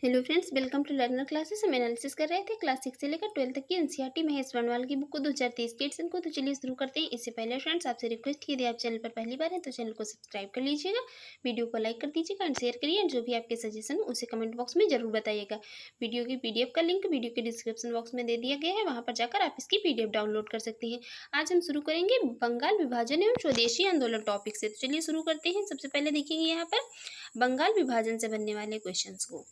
Hello friends, welcome to learner classes. हम analysis कर रहे थे क्लास 6 से लेकर 12 तक की एनसीईआरटी महेश वर्णवाल की बुक को 2023 के एडिशन को। तो चलिए शुरू करते हैं। इससे पहले फ्रेंड्स आपसे रिक्वेस्ट की, यदि आप चैनल पर पहली बार हैं तो चैनल को सब्सक्राइब कर लीजिएगा, वीडियो को लाइक कर दीजिएगा एंड शेयर करिए। एंड जो भी आपके सजेशन उसे कमेंट बॉक्स में जरूर बताइएगा। वीडियो की पीडीएफ का लिंक वीडियो के डिस्क्रिप्शन बॉक्स में दे दिया गया है, वहाँ पर जाकर आप इसकी पीडीएफ डाउनलोड कर सकते हैं। आज हम शुरू करेंगे बंगाल विभाजन एवं स्वदेशी आंदोलन टॉपिक से। तो चलिए शुरू करते हैं। सबसे पहले देखेंगे यहाँ पर बंगाल विभाजन से बनने वाले क्वेश्चन को।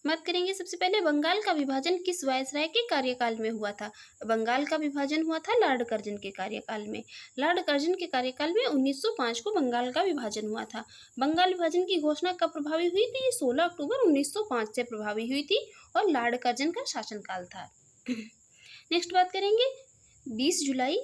बात करेंगे सबसे पहले बंगाल का विभाजन किस वायसराय के कार्यकाल में हुआ था। बंगाल का विभाजन हुआ था लॉर्ड कर्जन के कार्यकाल में। लॉर्ड कर्जन के कार्यकाल में 1905 को बंगाल का विभाजन हुआ था। बंगाल विभाजन की घोषणा कब प्रभावी हुई थी? ये 16 अक्टूबर 1905 से प्रभावी हुई थी और लॉर्ड कर्जन का शासनकाल था। नेक्स्ट बात करेंगे 20 जुलाई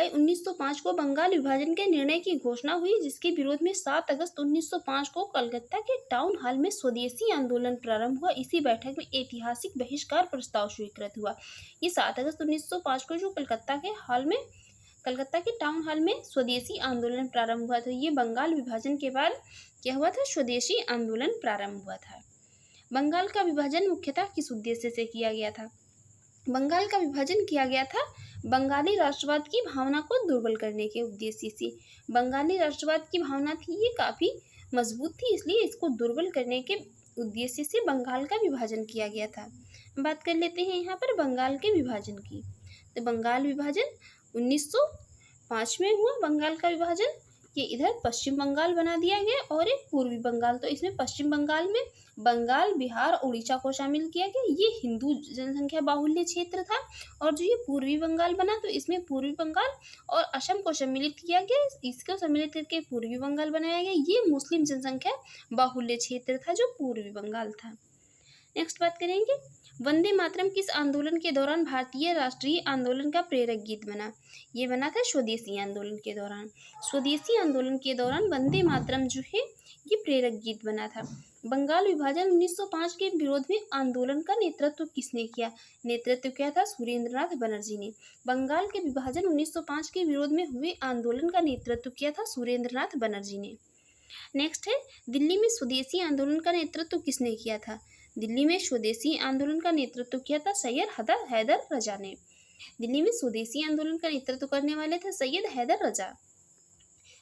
1905 को बंगाल विभाजन के निर्णय की घोषणा हुई, जिसके विरोध में 7 अगस्त 1905 को कलकत्ता के टाउन हॉल में स्वदेशी आंदोलन प्रारंभ हुआ। इसी बैठक में ऐतिहासिक बहिष्कार प्रस्ताव स्वीकृत हुआ। ये 7 अगस्त 1905 को जो कलकत्ता के टाउन हॉल में स्वदेशी आंदोलन प्रारंभ हुआ था। ये बंगाल विभाजन के बाद क्या हुआ था? स्वदेशी आंदोलन प्रारंभ हुआ था। बंगाल का विभाजन मुख्यतः किस उद्देश्य से किया गया था? बंगाल का विभाजन किया गया था बंगाली राष्ट्रवाद की भावना को दुर्बल करने के उद्देश्य से। बंगाली राष्ट्रवाद की भावना थी, ये काफ़ी मजबूत थी, इसलिए इसको दुर्बल करने के उद्देश्य से बंगाल का विभाजन किया गया था। बात कर लेते हैं यहाँ पर बंगाल के विभाजन की। तो बंगाल विभाजन 1905 में हुआ। बंगाल का विभाजन ये इधर पश्चिम बंगाल बना दिया गया और एक पूर्वी बंगाल। तो इसमें पश्चिम बंगाल में बंगाल, बिहार, उड़ीसा को शामिल किया गया। ये हिंदू जनसंख्या बाहुल्य क्षेत्र था। और जो ये पूर्वी बंगाल बना तो इसमें पूर्वी बंगाल और असम को सम्मिलित किया गया। इसको सम्मिलित करके पूर्वी बंगाल बनाया गया। ये मुस्लिम जनसंख्या बाहुल्य क्षेत्र था जो पूर्वी बंगाल था। नेक्स्ट बात करेंगे वंदे मातरम किस आंदोलन के दौरान भारतीय राष्ट्रीय आंदोलन का प्रेरक गीत बना? ये बना था स्वदेशी आंदोलन के दौरान। स्वदेशी आंदोलन के दौरान वंदे मातरम जो है ये प्रेरक गीत बना था। बंगाल विभाजन 1905 के विरोध में आंदोलन का नेतृत्व किसने किया? नेतृत्व किया था सुरेंद्रनाथ बनर्जी ने। बंगाल के विभाजन 1905 के विरोध में हुए आंदोलन का नेतृत्व किया था सुरेंद्रनाथ बनर्जी ने। नेक्स्ट है दिल्ली में स्वदेशी आंदोलन का नेतृत्व किसने किया था? दिल्ली में स्वदेशी आंदोलन का नेतृत्व किया था सैयद हैदर रजा ने। दिल्ली में स्वदेशी आंदोलन का नेतृत्व करने वाले थे सैयद हैदर रजा।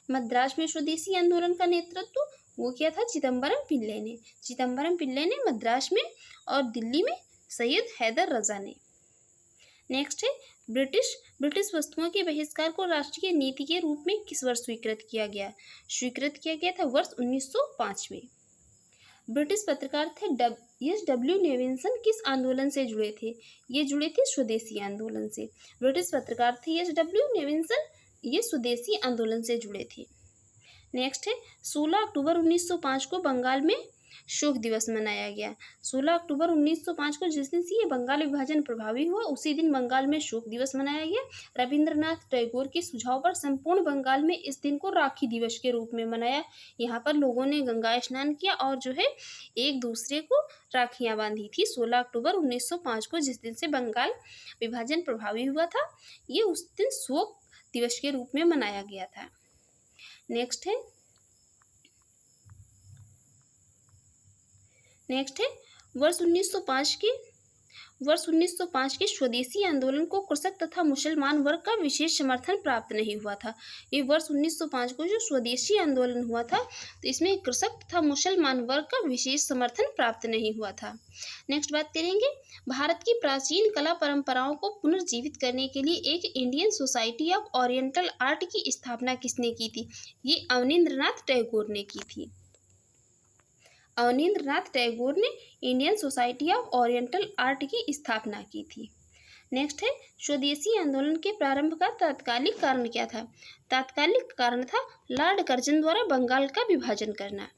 मद्रास में स्वदेशी आंदोलन का नेतृत्व वो किया था चिदम्बरम पिल्ले ने। चिदम्बरम पिल्ले ने मद्रास में और दिल्ली में सैयद हैदर रजा ने। नेक्स्ट है ब्रिटिश वस्तुओं के बहिष्कार को राष्ट्रीय नीति के रूप में किस वर्ष स्वीकृत किया गया? स्वीकृत किया गया था वर्ष 1905 में। ब्रिटिश पत्रकार थे एस.डब्ल्यू. नेविल्सन किस आंदोलन से जुड़े थे? ये जुड़े थे स्वदेशी आंदोलन से। ब्रिटिश पत्रकार थे एस.डब्ल्यू. नेविल्सन, ये स्वदेशी आंदोलन से जुड़े थे। नेक्स्ट है 16 अक्टूबर 1905 को बंगाल में शोक दिवस मनाया गया। 16 अक्टूबर 1905 को जिस दिन से ये बंगाल विभाजन प्रभावी हुआ उसी दिन बंगाल में शोक दिवस मनाया गया। रविंद्रनाथ टैगोर के सुझाव पर संपूर्ण बंगाल में इस दिन को राखी दिवस के रूप में मनाया। यहाँ पर लोगों ने गंगा स्नान किया और जो है एक दूसरे को राखियाँ बांधी थी। 16 अक्टूबर 1905 को जिस दिन से बंगाल विभाजन प्रभावी हुआ था, ये उस दिन शोक दिवस के रूप में मनाया गया था। नेक्स्ट है वर्ष 1905 के स्वदेशी आंदोलन को कृषक तथा मुसलमान वर्ग का विशेष समर्थन प्राप्त नहीं हुआ था। ये वर्ष 1905 को जो स्वदेशी आंदोलन हुआ था तो इसमें कृषक तथा मुसलमान वर्ग का विशेष समर्थन प्राप्त नहीं हुआ था। नेक्स्ट बात करेंगे भारत की प्राचीन कला परंपराओं को पुनर्जीवित करने के लिए एक Indian society of oriental art की स्थापना किसने की थी? ये अवनींद्रनाथ टैगोर ने की थी। अवनींद्रनाथ टैगोर ने Indian society of oriental art की स्थापना की थी। नेक्स्ट है स्वदेशी आंदोलन के प्रारंभ का तात्कालिक कारण क्या था? तात्कालिक कारण था लॉर्ड कर्जन द्वारा बंगाल का विभाजन करना।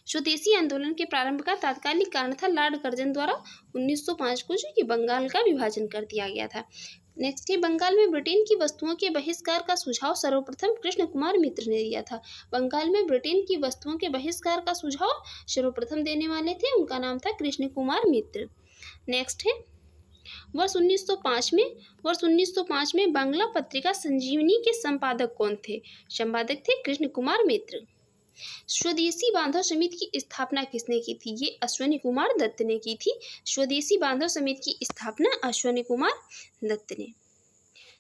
स्वदेशी आंदोलन के प्रारंभ का तात्कालिक कारण था लॉर्ड कर्जन द्वारा 1905 को जो कि बंगाल का विभाजन कर दिया गया था। नेक्स्ट है बंगाल में ब्रिटेन की वस्तुओं के बहिष्कार का सुझाव सर्वप्रथम कृष्ण कुमार मित्र ने दिया था। बंगाल में ब्रिटेन की वस्तुओं के बहिष्कार का सुझाव सर्वप्रथम देने वाले थे, उनका नाम था कृष्ण कुमार मित्र। नेक्स्ट है वर्ष 1905 में बांग्ला पत्रिका संजीवनी के संपादक कौन थे? संपादक थे कृष्ण कुमार मित्र। स्वदेशी बांधव समिति की स्थापना किसने की थी? ये अश्विनी कुमार दत्त ने की थी। स्वदेशी बांधव समिति की स्थापना अश्विनी कुमार दत्त ने।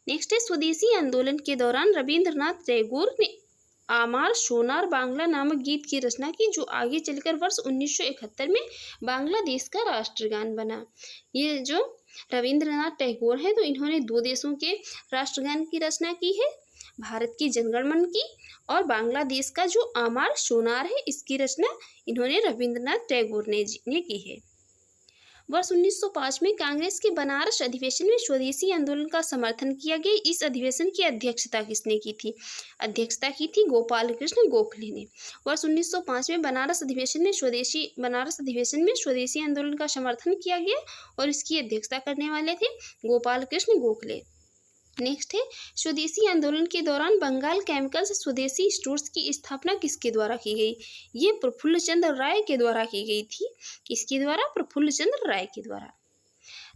नेक्स्ट है, स्वदेशी आंदोलन के दौरान रविंद्रनाथ टैगोर ने आमार सोनार बांग्ला नामक गीत की रचना की, जो आगे चलकर वर्ष 1971 में बांग्लादेश का राष्ट्रगान बना। ये जो रविंद्रनाथ टैगोर हैं, तो इन्होंने दो देशों के राष्ट्रगान की रचना की है, भारत की जनगणमन की और बांग्लादेश का जो आमार सोनार है, इसकी रचना इन्होंने रविंद्रनाथ टैगोर ने की है। वर्ष 1905 में कांग्रेस के बनारस अधिवेशन में स्वदेशी आंदोलन का समर्थन किया गया। इस अधिवेशन की अध्यक्षता किसने की थी? अध्यक्षता की थी गोपाल कृष्ण गोखले ने। वर्ष 1905 में बनारस अधिवेशन में स्वदेशी आंदोलन का समर्थन किया गया और इसकी अध्यक्षता करने वाले थे गोपाल कृष्ण गोखले। नेक्स्ट है, स्वदेशी आंदोलन के दौरान बंगाल केमिकल्स स्वदेशी स्टोर्स की स्थापना किसके द्वारा की गई? ये प्रफुल्ल चंद्र राय के द्वारा की गई थी। किसके द्वारा? प्रफुल्ल चंद्र राय के द्वारा।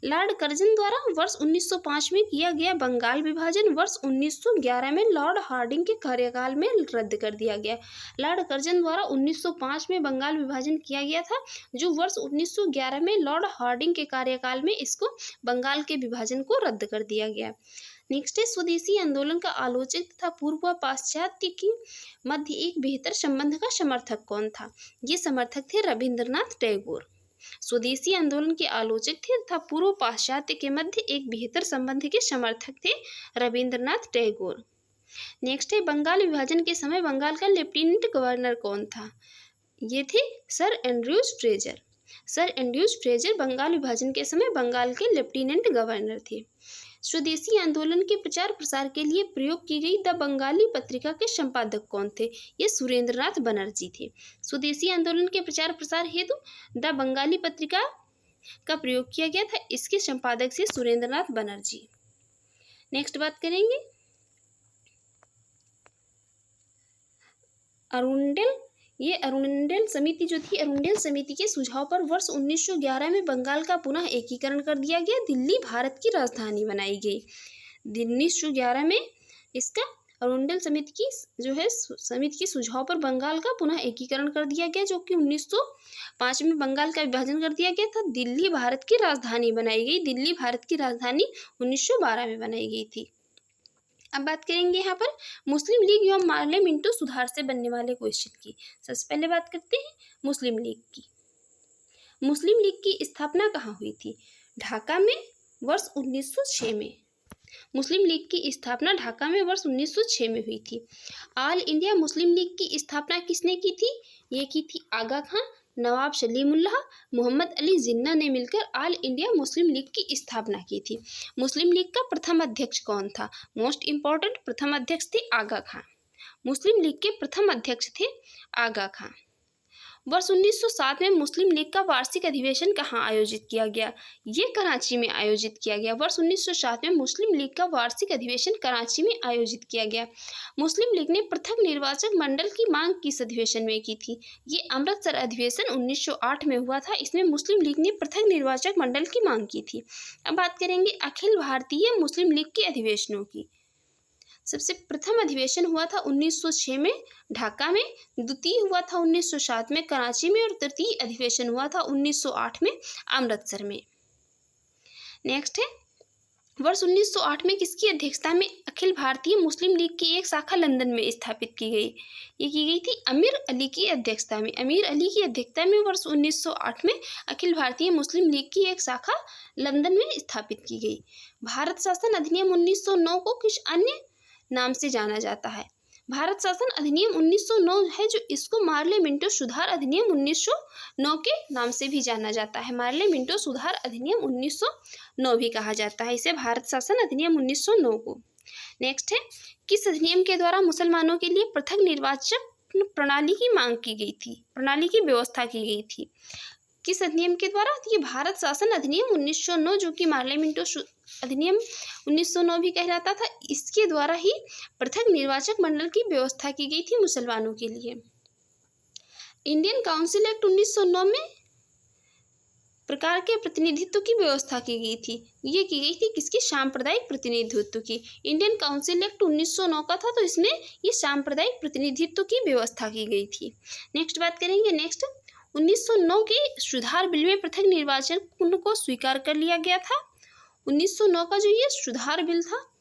लॉर्ड कर्जन द्वारा वर्ष 1905 में किया गया बंगाल विभाजन वर्ष 1911 में लॉर्ड हार्डिंग के कार्यकाल में रद्द कर दिया गया। लॉर्ड कर्जन द्वारा 1905 में बंगाल विभाजन किया गया था, जो वर्ष 1911 में लॉर्ड हार्डिंग के कार्यकाल में इसको बंगाल के विभाजन को रद्द कर दिया गया। नेक्स्ट है, स्वदेशी आंदोलन का आलोचक तथा पूर्व पाश्चात्य के मध्य एक बेहतर संबंध का समर्थक कौन था? ये समर्थक थे रविंद्रनाथ टैगोर। स्वदेशी आंदोलन के आलोचक थे तथा पूर्व पाश्चात्य के मध्य एक बेहतर संबंध के समर्थक थे रविंद्रनाथ टैगोर। नेक्स्ट है, बंगाल विभाजन के समय बंगाल का लेफ्टिनेंट गवर्नर कौन था? ये थे sir Andrews Fraser. Sir Andrews Fraser Bengal विभाजन के समय बंगाल के लेफ्टिनेंट गवर्नर थे। स्वदेशी आंदोलन के प्रचार प्रसार के लिए प्रयोग की गई द बंगाली पत्रिका के संपादक कौन थे? ये सुरेंद्रनाथ बनर्जी थे। स्वदेशी आंदोलन के प्रचार प्रसार हेतु द बंगाली पत्रिका का प्रयोग किया गया था। इसके संपादक से सुरेंद्रनाथ बनर्जी। नेक्स्ट बात करेंगे अरुंडेल। ये अरुंडेल समिति जो थी, अरुंडेल समिति के सुझाव पर वर्ष 1911 में बंगाल का पुनः एकीकरण कर दिया गया। दिल्ली भारत की राजधानी बनाई गई। 1911 में इसका अरुंडेल समिति की सुझाव पर बंगाल का पुनः एकीकरण कर दिया गया, जो कि 1905 में बंगाल का विभाजन कर दिया गया था। दिल्ली भारत की राजधानी बनाई गई। दिल्ली भारत की राजधानी 1912 में बनाई गई थी। अब बात करेंगे यहाँ पर मुस्लिम लीग एवं मार्ले मिंटो सुधार से बनने वाले क्वेश्चन की। सबसे पहले बात करते हैं मुस्लिम लीग की। मुस्लिम लीग की स्थापना कहाँ हुई थी? ढाका में वर्ष 1906 में। मुस्लिम लीग की स्थापना ढाका में वर्ष 1906 में हुई थी। ऑल इंडिया मुस्लिम लीग की स्थापना किसने की थी? ये की थी आगा खां, नवाब सलीमुल्लाह, मोहम्मद अली जिन्ना ने मिलकर ऑल इंडिया मुस्लिम लीग की स्थापना की थी। मुस्लिम लीग का प्रथम अध्यक्ष कौन था? मोस्ट इम्पॉर्टेंट, प्रथम अध्यक्ष थे आगा खां। मुस्लिम लीग के प्रथम अध्यक्ष थे आगा खां। वर्ष 1907 में मुस्लिम लीग का वार्षिक अधिवेशन कहाँ आयोजित किया गया? ये कराची में आयोजित किया गया। वर्ष 1907 में मुस्लिम लीग का वार्षिक अधिवेशन कराची में आयोजित किया गया। मुस्लिम लीग ने पृथक निर्वाचक मंडल की मांग किस अधिवेशन में की थी? ये अमृतसर अधिवेशन 1908 में हुआ था। इसमें मुस्लिम लीग ने पृथक निर्वाचक मंडल की मांग की थी। अब बात करेंगे अखिल भारतीय मुस्लिम लीग के अधिवेशनों की। सबसे प्रथम अधिवेशन हुआ था 1906 में ढाका में, द्वितीय हुआ था 1907 में कराची में और तृतीय अधिवेशन हुआ था 1908 में अमृतसर में। नेक्स्ट है, वर्ष 1908 में किसकी अध्यक्षता में अखिल भारतीय मुस्लिम लीग की एक शाखा लंदन में स्थापित की गई? ये की गई थी अमीर अली की अध्यक्षता में। अमीर अली की अध्यक्षता में वर्ष 1908 में अखिल भारतीय मुस्लिम लीग की एक शाखा लंदन में स्थापित की गई। भारत शासन अधिनियम 1909 को किस अन्य नाम से जाना जाता है? भारत शासन अधिनियम 1909 है, जो इसको मार्ले मिंटो सुधार अधिनियम 1909 के नाम से भी जाना जाता है। मार्ले मिंटो सुधार अधिनियम 1909 भी कहा जाता है इसे, भारत शासन अधिनियम 1909 को। नेक्स्ट है, किस अधिनियम के द्वारा मुसलमानों के लिए पृथक निर्वाचक प्रणाली की मांग की गई थी, प्रणाली की व्यवस्था की गई थी? किस अधिनियम के द्वारा? ये भारत शासन अधिनियम 1909, जो कि मार्ले मिंटो अधिनियम 1909 भी कहलाता था, इसके द्वारा ही पृथक निर्वाचक मंडल की व्यवस्था की गई थी मुसलमानों के लिए। इंडियन काउंसिल एक्ट 1909 में प्रकार के प्रतिनिधित्व की व्यवस्था की गई थी। ये की गई थी किसकी? सांप्रदायिक प्रतिनिधित्व की। इंडियन काउंसिल एक्ट 1909 का था, तो इसमें ये सांप्रदायिक प्रतिनिधित्व की व्यवस्था की गई थी। नेक्स्ट बात करेंगे। नेक्स्ट 1909 के सुधार बिल में पृथक निर्वाचन को स्वीकार कर लिया गया था। 1909 का जो ये सुधार बिल था,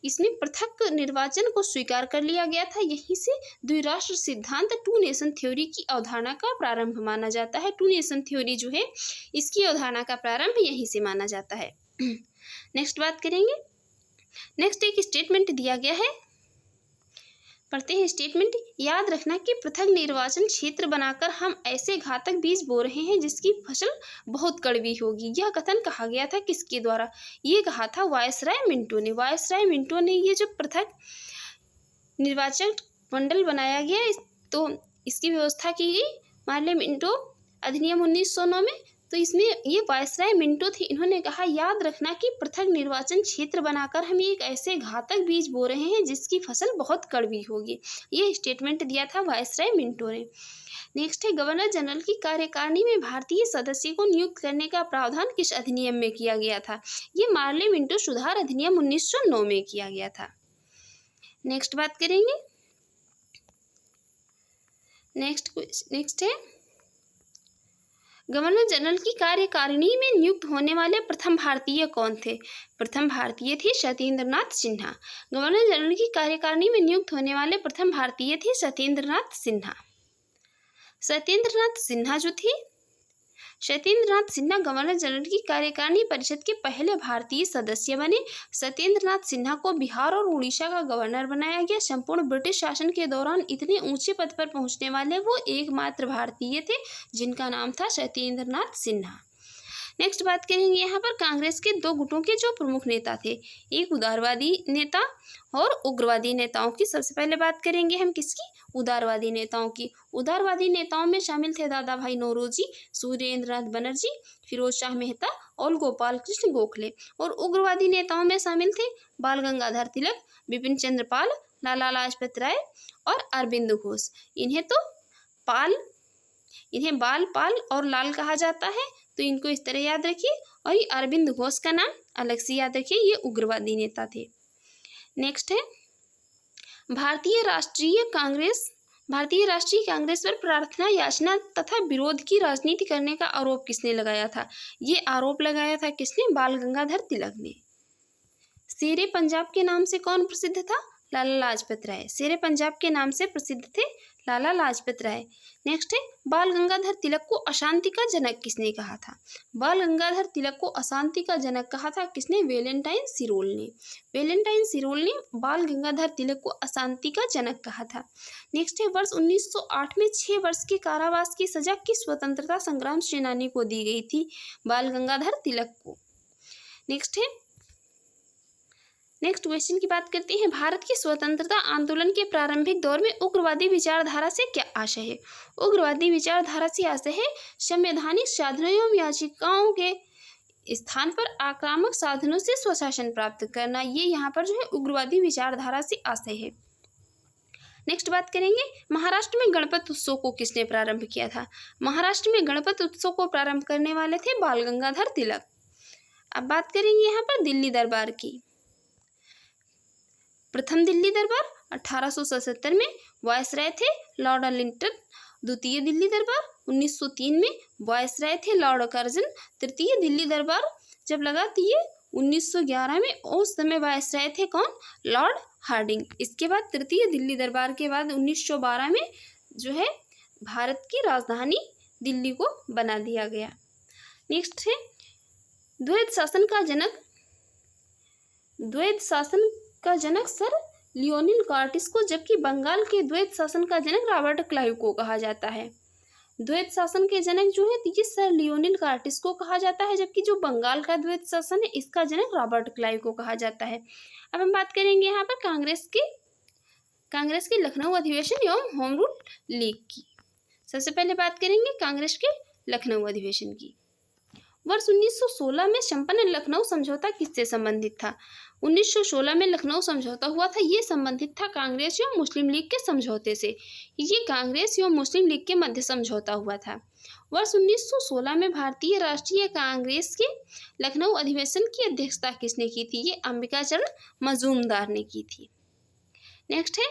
इसमें पृथक निर्वाचन को स्वीकार कर लिया गया था। यहीं से द्विराष्ट्र सिद्धांत, टू नेशन थ्योरी की अवधारणा का प्रारंभ माना जाता है। टू नेशन थ्योरी जो है, इसकी अवधारणा का प्रारंभ यहीं से माना जाता है। नेक्स्ट बात करेंगे। नेक्स्ट एक स्टेटमेंट दिया गया है, पढ़ते हैं स्टेटमेंट। याद रखना कि पृथक निर्वाचन क्षेत्र बनाकर हम ऐसे घातक बीज बो रहे हैं जिसकी फसल बहुत कड़वी होगी। यह कथन कहा गया था किसके द्वारा? ये कहा था वायसराय मिंटो ने। वायसराय मिंटो ने ये जो पृथक निर्वाचन मंडल बनाया गया, तो इसकी व्यवस्था की गई मार्ले मिंटो अधिनियम 1909 में। तो इसमें ये वायसराय मिंटो थे, इन्होंने कहा याद रखना कि पृथक निर्वाचन क्षेत्र बनाकर हम एक ऐसे घातक बीज बो रहे हैं जिसकी फसल बहुत कड़वी होगी। ये स्टेटमेंट दिया था वायसराय मिंटो ने। नेक्स्ट है गवर्नर जनरल की कार्यकारिणी में भारतीय सदस्य को नियुक्त करने का प्रावधान किस अधिनियम में किया गया था? ये मार्ले मिंटो सुधार अधिनियम 1909 में किया गया था। नेक्स्ट बात करेंगे। नेक्स्ट है गवर्नर जनरल की कार्यकारिणी में नियुक्त होने वाले प्रथम भारतीय कौन थे? प्रथम भारतीय थे सत्येंद्र नाथ सिन्हा। गवर्नर जनरल की कार्यकारिणी में नियुक्त होने वाले प्रथम भारतीय थे सत्येंद्र नाथ सिन्हा। सत्येंद्र नाथ सिन्हा जो थे, सत्येंद्र नाथ सिन्हा गवर्नर जनरल की कार्यकारिणी परिषद के पहले भारतीय सदस्य बने। सत्येंद्र नाथ सिन्हा को बिहार और उड़ीसा का गवर्नर बनाया गया। संपूर्ण ब्रिटिश शासन के दौरान इतने ऊंचे पद पर पहुंचने वाले वो एकमात्र भारतीय थे जिनका नाम था सत्येंद्र नाथ सिन्हा। नेक्स्ट बात करेंगे यहाँ पर कांग्रेस के दो गुटों के जो प्रमुख नेता थे, एक उदारवादी नेता और उग्रवादी नेताओं की। सबसे पहले बात करेंगे हम किसकी? उदारवादी नेताओं की। उदारवादी नेताओं में शामिल थे दादा भाई नौरोजी, सुरेंद्रनाथ बनर्जी, फिरोज शाह मेहता और गोपाल कृष्ण गोखले। और उग्रवादी नेताओं में शामिल थे बाल गंगाधर तिलक, बिपिन चंद्र पाल, लाला लाजपत राय और अरविंद घोष। इन्हें बाल, पाल और लाल कहा जाता है, तो इनको इस तरह याद रखिए। और ये अरविंद घोष का नाम अलग से याद रखिए, ये उग्रवादी नेता थे। नेक्स्ट है भारतीय राष्ट्रीय कांग्रेस पर प्रार्थना, याचना तथा विरोध की राजनीति करने का आरोप किसने लगाया था? ये आरोप लगाया था किसने? बाल गंगाधर तिलक ने। शेरे पंजाब के नाम से कौन प्रसिद्ध था? लाला लाजपत राय। शेरे पंजाब के नाम से प्रसिद्ध थे लाला लाजपत राय। नेक्स्ट है बाल गंगाधर तिलक को अशांति का जनक किसने कहा था? बाल गंगाधर तिलक को अशांति का जनक कहा था किसने? वेलेंटाइन सिरोल ने। वेलेंटाइन सिरोल ने बाल गंगाधर तिलक को अशांति का जनक कहा था। नेक्स्ट है वर्ष 1908 में 6 वर्ष के कारावास की सजा किस स्वतंत्रता संग्राम सेनानी को दी गई थी? बाल गंगाधर तिलक को। नेक्स्ट क्वेश्चन की बात करते हैं। भारत के स्वतंत्रता आंदोलन के प्रारंभिक दौर में उग्रवादी विचारधारा से क्या आशय है? उग्रवादी विचारधारा से आशय है संवैधानिक साधनों एवं याचिकाओं के स्थान पर आक्रामक साधनों से स्वशासन प्राप्त करना। ये यहाँ पर जो है उग्रवादी विचारधारा से आशय है। नेक्स्ट बात करेंगे महाराष्ट्र में गणपति उत्सव को किसने प्रारंभ किया था? महाराष्ट्र में गणपति उत्सव को प्रारंभ करने वाले थे बाल गंगाधर तिलक। अब बात करेंगे यहाँ पर दिल्ली दरबार की। प्रथम दिल्ली दरबार 1877 में वायसराय थे लॉर्ड अर्लिंगटन। द्वितीय दिल्ली दरबार 1903 में वायसराय थे लॉर्ड कर्जन। तृतीय दिल्ली दरबार जब लगा तो ये 1911 में, उस समय वायसराय थे कौन? Lord Hardinge. इसके बाद तृतीय दिल्ली दरबार के बाद 1912 में जो है भारत की राजधानी दिल्ली को बना दिया गया। नेक्स्ट है द्वैध शासन का जनक सर लियोनिल कार्टिस को, जबकि बंगाल के द्वैध शासन का जनक रॉबर्ट क्लाइव को कहा जाता है। द्वैध शासन के जनक जो है ये सर लियोनिल कार्टिस को कहा जाता है, जबकि जो बंगाल का द्वैध शासन है इसका जनक रॉबर्ट क्लाइव को कहा जाता है। अब हम बात करेंगे यहाँ पर कांग्रेस के लखनऊ अधिवेशन एवं होम रूल लीग की। सबसे पहले बात करेंगे कांग्रेस के लखनऊ अधिवेशन की। वर्ष 1916 में संपन्न लखनऊ समझौता किससे संबंधित था? 1916 में लखनऊ समझौता हुआ था, ये संबंधित था कांग्रेस एवं मुस्लिम लीग के समझौते से। ये कांग्रेस एवं मुस्लिम लीग के मध्य समझौता हुआ था। वर्ष 1916 में भारतीय राष्ट्रीय कांग्रेस के लखनऊ अधिवेशन की अध्यक्षता किसने की थी? ये अंबिकाचरण मजूमदार ने की थी। नेक्स्ट है,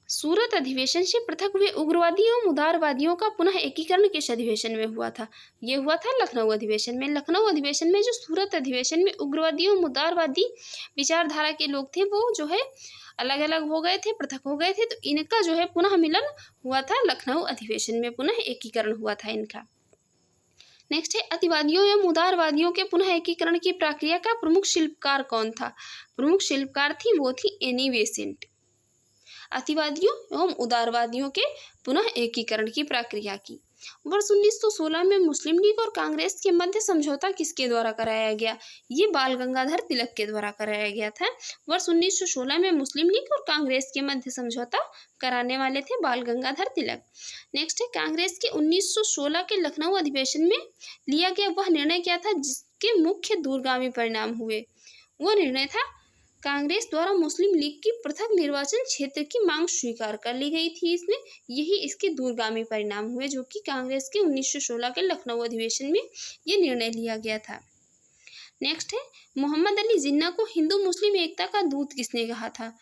सूरत अधिवेशन से पृथक हुए उग्रवादी एवं उदारवादियों का पुनः एकीकरण किस अधिवेशन में हुआ था? ये हुआ था लखनऊ अधिवेशन में। लखनऊ अधिवेशन में जो सूरत अधिवेशन में उग्रवादी एवं उदारवादी विचारधारा के लोग थे वो जो है अलग अलग हो गए थे, पृथक हो गए थे, तो इनका जो है पुनः मिलन हुआ था लखनऊ अधिवेशन में, पुनः एकीकरण हुआ था इनका। नेक्स्ट है, अतिवादियों एवं उदारवादियों के पुनः एकीकरण की प्रक्रिया का प्रमुख शिल्पकार कौन था? प्रमुख शिल्पकार थी वो थी एनी बेसेंट। अतिवादियों एवं उदारवादियों के पुनः एकीकरण की प्रक्रिया की। वर्ष 1916 में मुस्लिम लीग और कांग्रेस के मध्य समझौता किसके द्वारा कराया गया? ये बाल गंगाधर तिलक के द्वारा कराया गया था। वर्ष 1916 में मुस्लिम लीग और कांग्रेस के मध्य समझौता कराने वाले थे बाल गंगाधर तिलक। नेक्स्ट है, कांग्रेस के 1916 के लखनऊ अधिवेशन में लिया गया वह निर्णय क्या था जिसके मुख्य दूरगामी परिणाम हुए? वो निर्णय था कांग्रेस द्वारा मुस्लिम लीग की पृथक निर्वाचन क्षेत्र की मांग स्वीकार कर ली गई थी इसमें, यही इसके दूरगामी परिणाम हुए जो कि कांग्रेस के 1916 के लखनऊ अधिवेशन में ये निर्णय लिया गया था। नेक्स्ट है, मोहम्मद अली जिन्ना को हिंदू मुस्लिम एकता का दूत किसने कहा था?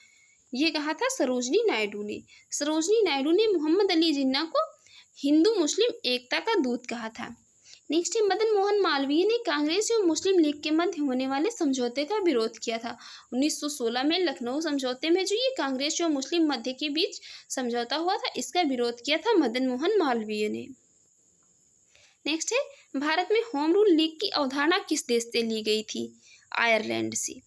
ये कहा था सरोजनी नायडू ने। सरोजनी नायडू ने मोहम्मद अली जिन्ना को हिंदू मुस्लिम एकता का दूत कहा था। नेक्स्ट है, मदन मोहन मालवीय ने कांग्रेस एवं मुस्लिम लीग के मध्य होने वाले समझौते का विरोध किया था। 1916 में लखनऊ समझौते में जो ये कांग्रेस एवं मुस्लिम मध्य के बीच समझौता हुआ था इसका विरोध किया था मदन मोहन मालवीय ने। नेक्स्ट है, भारत में होम रूल लीग की अवधारणा किस देश से ली गई थी? आयरलैंड से।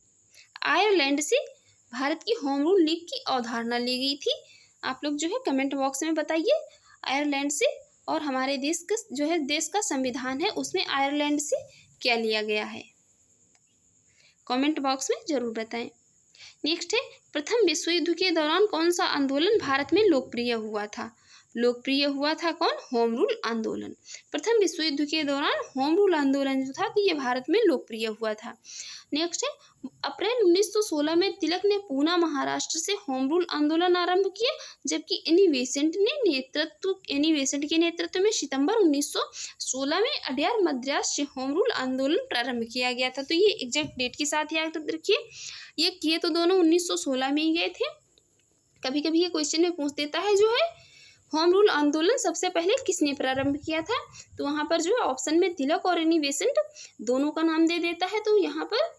आयरलैंड से भारत की होम रूल लीग की अवधारणा ली गई थी। आप लोग जो है कमेंट बॉक्स में बताइए आयरलैंड से, और हमारे देश का जो है देश का संविधान है उसमें आयरलैंड से क्या लिया गया है, कमेंट बॉक्स में जरूर बताएं। नेक्स्ट है, प्रथम विश्व युद्ध के दौरान कौन सा आंदोलन भारत में लोकप्रिय हुआ था? लोकप्रिय हुआ था कौन? होम रूल आंदोलन। प्रथम विश्व युद्ध के दौरान होम रूल आंदोलन जो था तो ये भारत में लोकप्रिय हुआ था। नेक्स्ट है, अप्रैल 1916 में तिलक ने पूना महाराष्ट्र से होम रूल आंदोलन आरंभ किया, जबकि एनी बेसेंट के नेतृत्व में सितंबर 1916 में अडयार मद्रास से होम रूल आंदोलन प्रारंभ किया गया था। तो ये एग्जैक्ट डेट के साथ याद रखिए, ये किए तो दोनों 1916 में ही गए थे। कभी कभी ये क्वेश्चन में पूछ देता है जो है होम रूल आंदोलन सबसे पहले किसने प्रारंभ किया था, तो वहाँ पर जो है ऑप्शन में तिलक और एनी बेसेंट दोनों का नाम दे देता है, तो यहाँ पर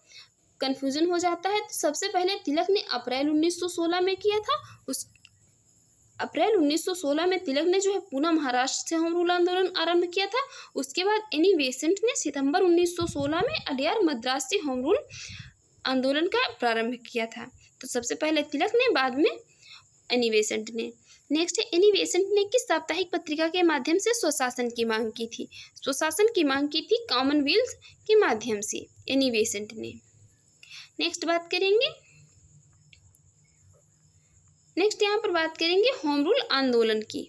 कंफ्यूजन हो जाता है। तो सबसे पहले तिलक ने अप्रैल 1916 में किया था। उस अप्रैल 1916 में तिलक ने जो है पूना महाराष्ट्र से होम रूल आंदोलन आरंभ किया था। उसके बाद एनी बेसेंट ने सितंबर 1916 में अडयार मद्रास से होम रूल आंदोलन का प्रारंभ किया था। तो सबसे पहले तिलक ने, बाद में एनी बेसेंट ने। नेक्स्ट है, एनी बेसेंट ने किस साप्ताहिक पत्रिका के माध्यम से स्वशासन की मांग की थी? स्वशासन की मांग की थी कॉमनवेल्थ के माध्यम से एनी बेसेंट ने। नेक्स्ट बात करेंगे, नेक्स्ट यहाँ पर बात करेंगे होम रूल आंदोलन की।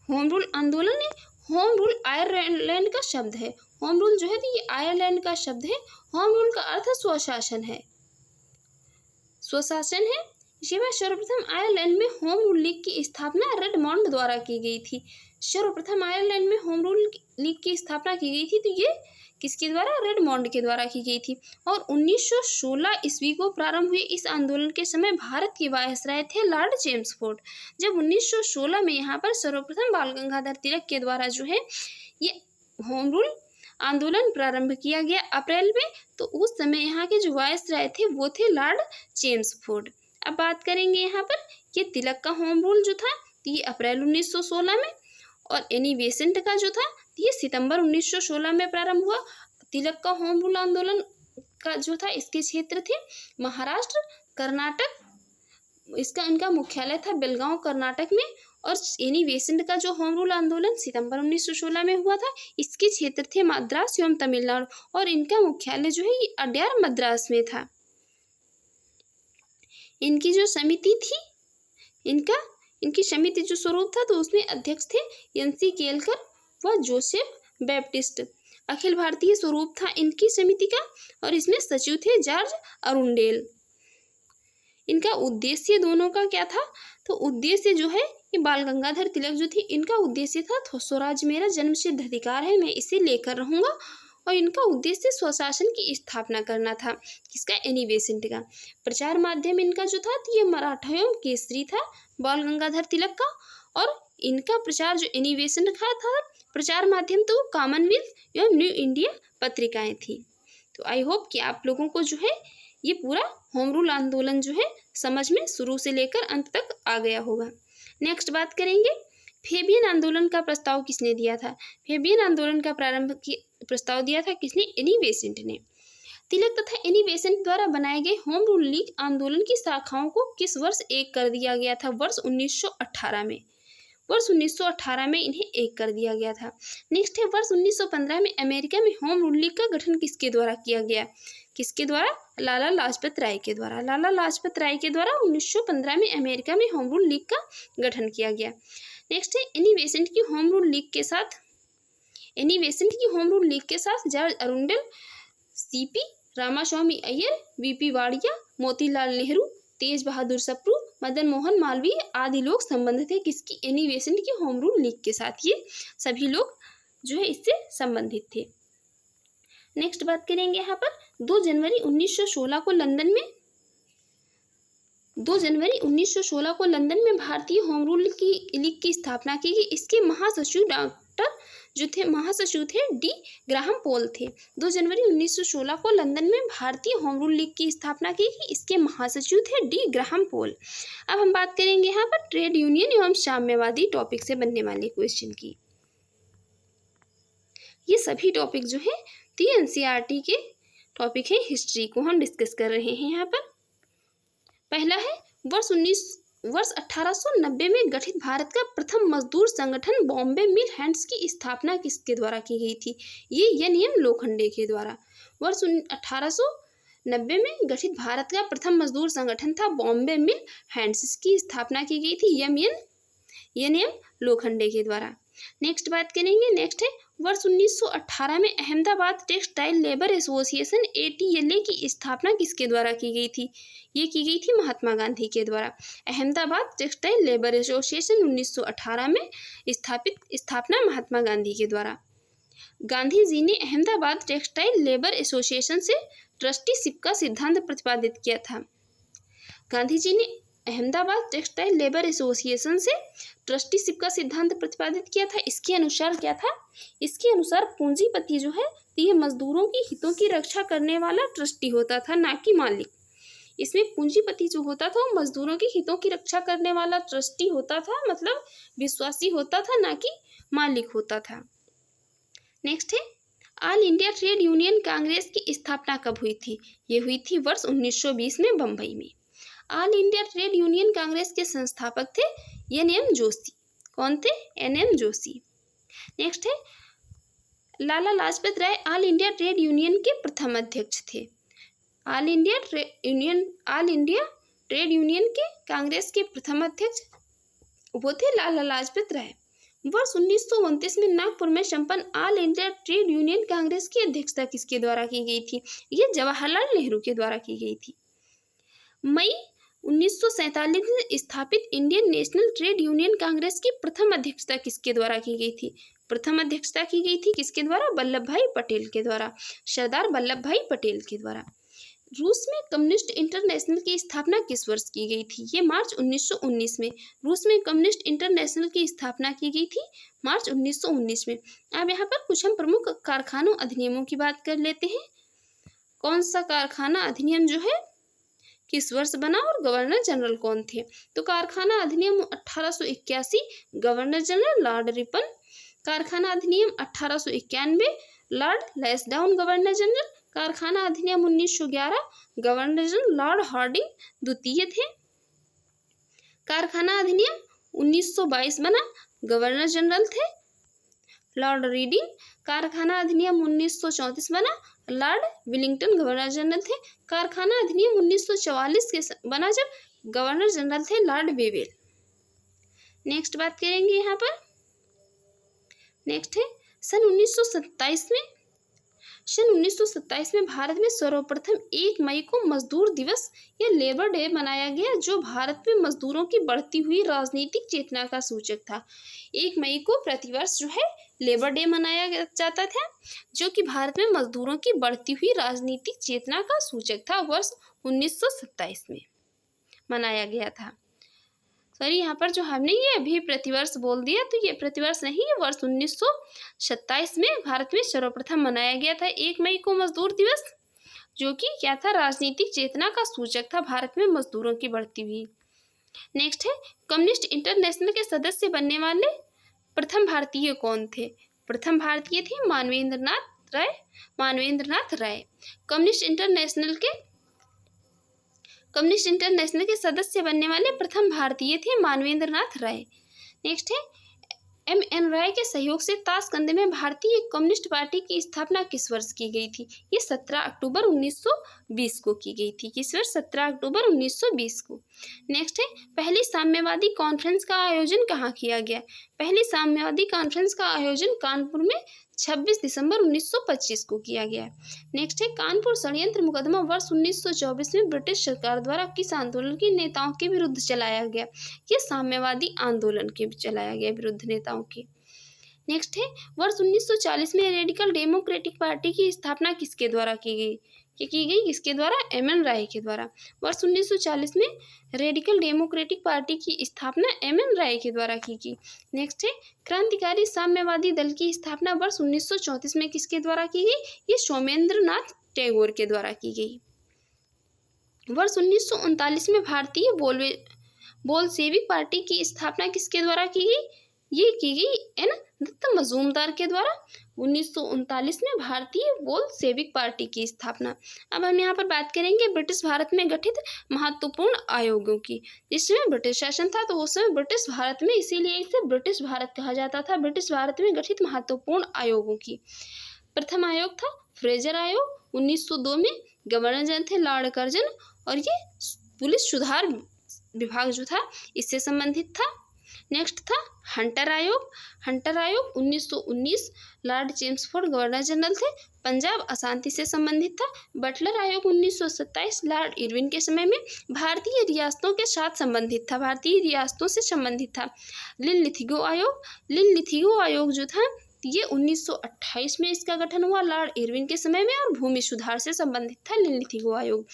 होम रूल आंदोलन है, होम रूल आयरलैंड का शब्द है। होम रूल जो है तो ये आयरलैंड का शब्द है। होम रूल का अर्थ स्वशासन है, स्वशासन है। इसके बाद सर्वप्रथम आयरलैंड में होम रूल लीग की स्थापना रेडमॉन्ड द्वारा की गई थी। सर्वप्रथम आयरलैंड में होम रूल लीग की स्थापना की गई थी तो ये किसके द्वारा? रेडमॉन्ड के द्वारा की गई थी। और 1916 ईस्वी को प्रारंभ हुए इस आंदोलन के समय भारत के वायसराय थे लॉर्ड चेम्सफोर्ड। जब 1916 में यहाँ पर सर्वप्रथम बाल गंगाधर तिलक के द्वारा जो है ये होम रूल आंदोलन प्रारंभ किया गया अप्रैल में, तो उस समय यहाँ के जो वायसराय थे वो थे लॉर्ड चेम्सफोर्ड। अब बात करेंगे यहाँ पर ये तिलक का होम रूल जो था ये अप्रैल 1916 में, और एनी बेसेंट का जो था ये सितंबर 1916 में प्रारंभ हुआ। तिलक का होम रूल आंदोलन का जो था इसके क्षेत्र थे महाराष्ट्र, कर्नाटक, इनका मुख्यालय था बेलगांव कर्नाटक में। और एनी बेसेंट का जो होम रूल आंदोलन सितंबर 1916 में हुआ था इसके क्षेत्र थे मद्रास एवं तमिलनाडु, और इनका मुख्यालय जो है ये अडयार मद्रास में था। इनकी जो समिति थी, इनकी समिति जो स्वरूप था तो उसमें अध्यक्ष थे एनसी केलकर व जोसेफ बैप्टिस्ट। अखिल भारतीय स्वरूप था इनकी समिति का, और इसमें सचिव थे जॉर्ज अरुंडेल। इनका उद्देश्य दोनों का क्या था? तो उद्देश्य जो है ये बाल गंगाधर तिलक जो थे इनका उद्देश्य था स्वराज मेरा जन्मसिद्ध अधिकार है, मैं इसे लेकर रहूंगा। और इनका उद्देश्य स्वशासन की स्थापना करना था। किसका? एनी बेसेंट का। प्रचार माध्यम इनका जो था ये मराठा एवं केसरी था बाल गंगाधर तिलक का। और इनका प्रचार जो एनी बेसेंट का था प्रचार माध्यम तो कॉमनवेल्थ एवं न्यू इंडिया पत्रिकाएं थी। तो आई होप कि आप लोगों को जो है ये पूरा होम रूल आंदोलन जो है समझ में शुरू से लेकर अंत तक आ गया होगा। नेक्स्ट बात करेंगे फेबियन आंदोलन का प्रस्ताव किसने दिया था? फेबियन आंदोलन का प्रस्ताव दिया था किसने? एनी बेसेंट ने। तिलक तथा एनी बेसेंट द्वारा बनाए गए होम रूल लीग आंदोलन की शाखाओं को किस वर्ष एक कर दिया गया था? वर्ष 1918 में। वर्ष 1918 में इन्हें एक कर दिया गया था। नेक्स्ट है वर्ष 1915 में अमेरिका में होम रूल लीग का गठन किसके द्वारा किया गया? किसके द्वारा? लाला लाजपत राय के द्वारा। लाला लाजपत राय के द्वारा 1915 में अमेरिका में होम रूल लीग का गठन किया गया। नेक्स्ट है एनी बेसेंट की होम रूल लीग के साथ George Arundale, CP Ramaswamy Iyer, VP Wadia, Motilal Nehru, Tej Bahadur Sapru, Madan Mohan Malaviya आदि लोग संबंध थे किसकी? एनी बेसेंट की होम रूल लीग के साथ। ये सभी लोग जो है इससे संबंधित थे। नेक्स्ट बात करेंगे यहाँ पर 2 जनवरी 1916 को लंदन में भारतीय होम रूल लीग की स्थापना की गई। इसके महासचिव थे डी ग्राहम पोल थे। 2 जनवरी 1916 को लंदन में भारतीय होम रूल लीग की स्थापना की गई। इसके महासचिव थे डी ग्राहम पोल। अब हम बात करेंगे यहाँ पर ट्रेड यूनियन एवं साम्यवादी टॉपिक से बनने वाले क्वेश्चन की। ये सभी टॉपिक जो है एनसीईआरटी के टॉपिक है, हिस्ट्री को हम डिस्कस कर रहे हैं यहाँ पर। पहला है वर्ष 1890 में गठित भारत का प्रथम मजदूर संगठन बॉम्बे मिल हैंड्स की स्थापना किसके द्वारा की गई थी? ये एन.एम. लोखंडे के द्वारा। वर्ष 1890 में गठित भारत का प्रथम मजदूर संगठन था बॉम्बे मिल हैंड्स, इसकी स्थापना की गई थी एन.एम. लोखंडे के द्वारा। नेक्स्ट बात करेंगे, नेक्स्ट है वर्ष 1918 में Ahmedabad textile labour association ATLA की स्थापना किसके द्वारा की गई थी? ये की गई थी महात्मा गांधी के द्वारा। अहमदाबाद टेक्सटाइल लेबर एसोसिएशन 1918 में स्थापना महात्मा गांधी के द्वारा। गांधी जी ने अहमदाबाद टेक्सटाइल लेबर एसोसिएशन से ट्रस्टीशिप का सिद्धांत प्रतिपादित किया था। गांधी जी ने अहमदाबाद टेक्सटाइल लेबर एसोसिएशन से ट्रस्टीशिप का सिद्धांत प्रतिपादित किया था। इसके अनुसार क्या था? इसके अनुसार पूंजीपति जो है ये मजदूरों की हितों की रक्षा करने वाला ट्रस्टी होता था, ना कि मालिक। इसमें पूंजीपति जो होता था वो मजदूरों की हितों की रक्षा करने वाला ट्रस्टी होता था, मतलब विश्वासी होता था, ना कि मालिक होता था। नेक्स्ट है all India trade union Congress की स्थापना कब हुई थी? ये हुई थी वर्ष 1920 में बम्बई में। All India trade union Congress के संस्थापक थे एन.एम. जोशी। कौन थे? एन.एम. जोशी। नेक्स्ट है Lala Lajpat Rai all India trade union के प्रथम अध्यक्ष थे। ऑल इंडिया ट्रेड यूनियन के कांग्रेस के प्रथम अध्यक्ष वो थे लाला लाजपत राय। वर्ष 1929 में नागपुर में संपन्न all India trade union Congress की अध्यक्षता किसके द्वारा की गई थी? ये जवाहरलाल नेहरू के द्वारा की गई थी। मई 1947 में स्थापित Indian national trade union Congress की प्रथम अध्यक्षता किसके द्वारा की गई थी? प्रथम अध्यक्षता की गई थी किसके द्वारा? वल्लभ भाई पटेल के द्वारा, सरदार वल्लभ भाई पटेल के द्वारा। रूस में कम्युनिस्ट इंटरनेशनल की स्थापना किस वर्ष की गई थी? ये मार्च 1919 में। रूस में कम्युनिस्ट इंटरनेशनल की स्थापना की गई थी मार्च 1919 में। अब यहाँ पर कुछ हम प्रमुख कारखानों अधिनियमों की बात कर लेते हैं। कौन सा कारखाना अधिनियम जो है किस वर्ष बना और गवर्नर जनरल कौन थे? तो कारखाना अधिनियम 1881 गवर्नर जनरल लॉर्ड रिपन। कारखाना अधिनियम 1891 लॉर्ड लैंसडाउन गवर्नर जनरल। कारखाना अधिनियम 1911 गवर्नर जनरल लॉर्ड हार्डिंग द्वितीय थे। कारखाना अधिनियम 1922 बना, गवर्नर जनरल थे लॉर्ड रीडिंग। कारखाना अधिनियम 1934 बना, लॉर्ड विलिंगटन गवर्नर जनरल थे। कारखाना अधिनियम 1944 के बना जब गवर्नर जनरल थे लॉर्ड वेवेल। नेक्स्ट बात करेंगे यहाँ पर, नेक्स्ट है सन 1927 में सन 1927 में भारत में सर्वप्रथम 1 मई को मजदूर दिवस या लेबर डे मनाया गया, जो भारत में मजदूरों की बढ़ती हुई राजनीतिक चेतना का सूचक था। 1 मई को प्रतिवर्ष जो है लेबर डे मनाया जाता था, जो कि भारत में मजदूरों की बढ़ती हुई राजनीतिक चेतना का सूचक था। वर्ष 1927 में मनाया गया था। सॉरी, यहाँ पर जो हमने ये अभी प्रतिवर्ष बोल दिया, तो ये प्रतिवर्ष नहीं, ये वर्ष 1927 में भारत में सर्वप्रथम मनाया गया था 1 मई को मजदूर दिवस, जो कि क्या था, राजनीतिक चेतना का सूचक था भारत में मजदूरों की बढ़ती हुई। नेक्स्ट है, कम्युनिस्ट इंटरनेशनल के सदस्य बनने वाले प्रथम भारतीय कौन थे? प्रथम भारतीय थे मानवेंद्र नाथ राय। कम्युनिस्ट इंटरनेशनल के सदस्य बनने वाले प्रथम भारतीय थे मानवेंद्र नाथ राय। नेक्स्ट है, M.N. राय के सहयोग से ताशकंद में भारतीय कम्युनिस्ट पार्टी की स्थापना किस वर्ष की गई थी? ये 17 अक्टूबर 1920 को की गई थी। किस वर्ष? 17 अक्टूबर 1920 को। नेक्स्ट है, पहली साम्यवादी कॉन्फ्रेंस का आयोजन कहाँ किया गया? पहली साम्यवादी कॉन्फ्रेंस का आयोजन कानपुर में 26 दिसंबर 1925 को किया गया। नेक्स्ट है, कानपुर षड्यंत्र मुकदमा वर्ष 1924 में ब्रिटिश सरकार द्वारा किस आंदोलन के नेताओं के विरुद्ध चलाया गया? ये साम्यवादी आंदोलन के चलाया गया विरुद्ध नेताओं के। नेक्स्ट है, वर्ष 1940 में रेडिकल डेमोक्रेटिक पार्टी की स्थापना किसके द्वारा की गई? किसके द्वारा? M.N. राय के द्वारा। वर्ष 1940 में रेडिकल डेमोक्रेटिक पार्टी की स्थापना M.N. राय के द्वारा की गई। नेक्स्ट है, क्रांतिकारी साम्यवादी दल की स्थापना वर्ष 1934 में किसके द्वारा की गई? ये सोमेंद्र नाथ टैगोर के द्वारा की गई। वर्ष 1939 में भारतीय बोल्शेविक पार्टी की स्थापना किसके द्वारा की गई? ये की गई एन दत्त मजूमदार के द्वारा। 1939 में भारतीय बोल्शेविक पार्टी की स्थापना। अब हम यहाँ पर बात करेंगे ब्रिटिश भारत में गठित महत्वपूर्ण आयोगों की। जिस समय ब्रिटिश शासन था, तो उस समय ब्रिटिश भारत में, इसीलिए इसे ब्रिटिश भारत कहा जाता था, ब्रिटिश भारत में गठित महत्वपूर्ण आयोगों की। प्रथम आयोग था फ्रेजर आयोग। 1902 में गवर्नर जनरल थे लॉर्ड कर्जन, और ये पुलिस सुधार विभाग जो था इससे संबंधित था। नेक्स्ट था हंटर आयोग। 1919 लॉर्ड चेम्सफोर्ड गवर्नर जनरल थे, पंजाब अशांति से संबंधित था। बटलर आयोग 1927 लॉर्ड इरविन के समय में भारतीय रियासतों के साथ संबंधित था, भारतीय रियासतों से संबंधित था। लिनलिथिगो आयोग जो था, ये 1928 में इसका गठन हुआ लॉर्ड इरविन के समय में, और भूमि सुधार से संबंधित था लिनलिथिगो आयोग।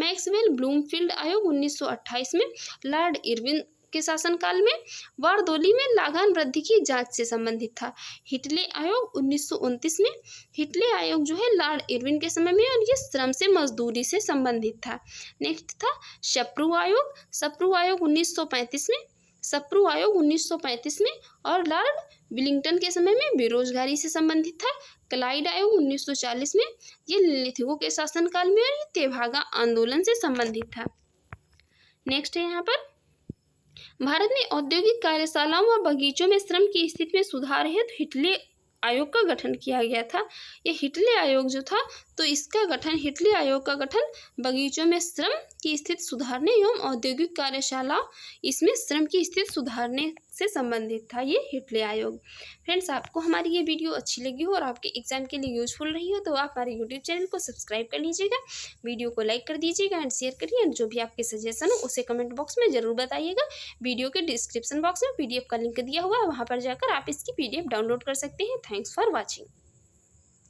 मैक्सवेल ब्लूमफील्ड आयोग 1928 में लॉर्ड इरविन के शासनकाल में बारदोली में लागान वृद्धि की जांच से संबंधित था। हिटले आयोग 1929 में, हिटले आयोग जो है लॉर्ड इरविन के समय में, और ये श्रम से मजदूरी से संबंधित था। नेक्स्ट था सप्रू आयोग 1935 में, और लॉर्ड विलिंगटन के समय में बेरोजगारी से संबंधित था। क्लाइड आयोग 1940 में, ये लिनलिथिगो के शासनकाल में, और ये तेभागा आंदोलन से संबंधित था। नेक्स्ट है, यहाँ पर भारत में औद्योगिक कार्यशालाओं व बगीचों में श्रम की स्थिति में सुधार हेतु हिटले आयोग का गठन किया गया था। ये हिटले आयोग जो था, तो इसका गठन, हिटले आयोग का गठन बगीचों में श्रम की स्थिति सुधारने एवं औद्योगिक कार्यशाला, इसमें श्रम की स्थिति सुधारने से संबंधित था ये हिटले आयोग। फ्रेंड्स, आपको हमारी ये वीडियो अच्छी लगी हो और आपके एग्जाम के लिए यूजफुल रही हो, तो आप हमारे यूट्यूब चैनल को सब्सक्राइब कर लीजिएगा, वीडियो को लाइक कर दीजिएगा एंड शेयर करिए, एंड जो भी आपके सजेशन हो उसे कमेंट बॉक्स में जरूर बताइएगा। वीडियो के डिस्क्रिप्शन बॉक्स में PDF का लिंक दिया हुआ है, वहाँ पर जाकर आप इसकी PDF डाउनलोड कर सकते हैं। Thanks for watching.